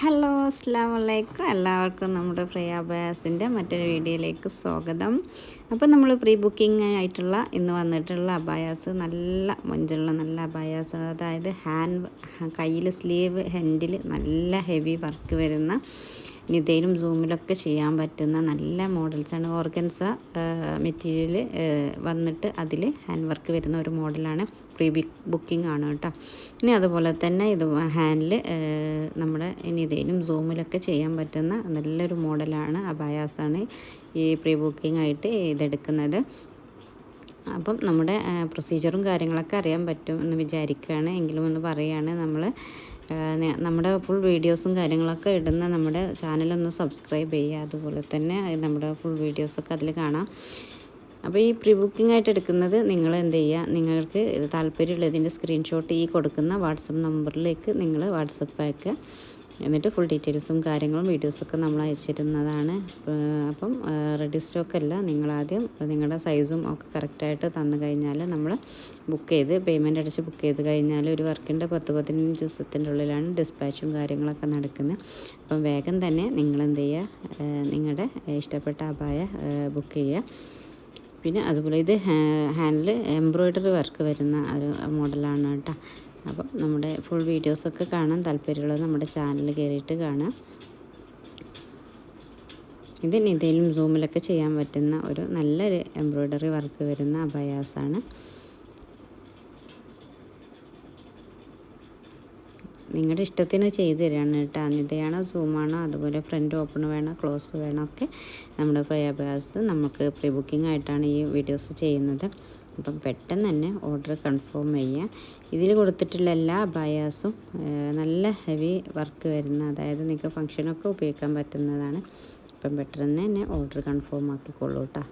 Hello അസ്സലാമു അലൈക്കും. എല്ലാവർക്കും നമ്മുടെ ഫ്രീ അബയാസിൻ്റെ മറ്റൊരു വീഡിയോയിലേക്ക് സ്വാഗതം. അപ്പോൾ നമ്മൾ പ്രീ ബുക്കിംഗ് ആയിട്ടുള്ള ഇന്ന് വന്നിട്ടുള്ള അബയാസ് നല്ല മൊഞ്ചുള്ള നല്ല അബയാസ്, അതായത് കയ്യിൽ സ്ലീവ് ഹാൻഡിൽ നല്ല ഹെവി വർക്ക് വരുന്ന, നിതയിലും സൂമിലൊക്കെ ചെയ്യാൻ പറ്റുന്ന നല്ല മോഡൽസാണ്. ഓർഗൻസ മെറ്റീരിയൽ വന്നിട്ട് അതിൽ ഹാൻഡ് വർക്ക് വരുന്ന ഒരു മോഡലാണ്. പ്രീ ബുക്കിംഗ് ആണ് കേട്ടോ. ഇനി അതുപോലെ തന്നെ ഇത് ഹാൻഡിൽ നമ്മുടെ നിതയിലും സൂമിലൊക്കെ ചെയ്യാൻ പറ്റുന്ന നല്ലൊരു മോഡലാണ് അബയാസാണ് ഈ പ്രീ ബുക്കിംഗ് ആയിട്ട് ഇതെടുക്കുന്നത്. അപ്പം നമ്മുടെ പ്രൊസീജിയറും കാര്യങ്ങളൊക്കെ അറിയാൻ പറ്റും എന്ന് വിചാരിക്കുകയാണ്. എങ്കിലും ഒന്ന് പറയുകയാണ്, നമ്മുടെ ഫുൾ വീഡിയോസും കാര്യങ്ങളൊക്കെ ഇടുന്ന നമ്മുടെ ചാനലൊന്ന് സബ്സ്ക്രൈബ് ചെയ്യുക. അതുപോലെ തന്നെ നമ്മുടെ ഫുൾ വീഡിയോസൊക്കെ അതിൽ കാണാം. അപ്പോൾ ഈ പ്രീ ബുക്കിംഗ് ആയിട്ട് എടുക്കുന്നത് നിങ്ങൾ എന്ത് ചെയ്യുക, നിങ്ങൾക്ക് താല്പര്യമുള്ളതിൻ്റെ സ്ക്രീൻഷോട്ട് ഈ കൊടുക്കുന്ന വാട്സപ്പ് നമ്പറിലേക്ക് നിങ്ങൾ വാട്സപ്പ് അയക്കുക. എന്നിട്ട് ഫുൾ ഡീറ്റെയിൽസും കാര്യങ്ങളും വീഡിയോസൊക്കെ നമ്മൾ അയച്ചിരുന്നതാണ്. അപ്പം റെഡി സ്റ്റോക്കല്ല, നിങ്ങളാദ്യം നിങ്ങളുടെ സൈസും ഒക്കെ കറക്റ്റായിട്ട് തന്നു കഴിഞ്ഞാൽ നമ്മൾ ബുക്ക് ചെയ്ത് പേയ്മെൻറ്റ് അടിച്ച് ബുക്ക് ചെയ്ത് കഴിഞ്ഞാൽ ഒരു വർക്കിൻ്റെ 10-15 ദിവസത്തിൻ്റെ ഉള്ളിലാണ് ഡിസ്പാച്ചും കാര്യങ്ങളൊക്കെ നടക്കുന്നത്. അപ്പം വേഗം തന്നെ നിങ്ങളെന്ത് ചെയ്യുക, നിങ്ങളുടെ ഇഷ്ടപ്പെട്ട അബായ ബുക്ക് ചെയ്യുക. പിന്നെ അതുപോലെ ഇത് ഹാൻഡിൽ എംബ്രോയ്ഡറി വർക്ക് വരുന്ന ഒരു മോഡലാണ് കേട്ടോ. അപ്പം നമ്മുടെ ഫുൾ വീഡിയോസൊക്കെ കാണാൻ താല്പര്യമുള്ളത് നമ്മുടെ ചാനൽ കയറിയിട്ട് കാണാം. ഇത് നിതയിലും സൂമിലൊക്കെ ചെയ്യാൻ പറ്റുന്ന ഒരു നല്ലൊരു എംബ്രോയ്ഡറി വർക്ക് വരുന്ന അബയാസാണ്. നിങ്ങളുടെ ഇഷ്ടത്തിന് ചെയ്ത് തരാണ് കേട്ടോ. നിതയാണോ സൂമാണോ, അതുപോലെ ഫ്രണ്ട് ഓപ്പൺ വേണോ ക്ലോസ് വേണോ ഒക്കെ നമ്മുടെ ഫ്രീ അബയാസ് നമുക്ക് പ്രീ ബുക്കിംഗ് ആയിട്ടാണ് ഈ വീഡിയോസ് ചെയ്യുന്നത്. അപ്പം പെട്ടെന്ന് തന്നെ ഓർഡർ കൺഫേം ചെയ്യുക. ഇതിൽ കൊടുത്തിട്ടുള്ള എല്ലാ അബയാസും നല്ല ഹെവി വർക്ക് വരുന്ന, അതായത് നിങ്ങൾക്ക് ഫങ്ഷനൊക്കെ ഉപയോഗിക്കാൻ പറ്റുന്നതാണ്. അപ്പം പെട്ടെന്ന് തന്നെ ഓർഡർ കൺഫേം ആക്കിക്കൊള്ളൂ കേട്ടോ.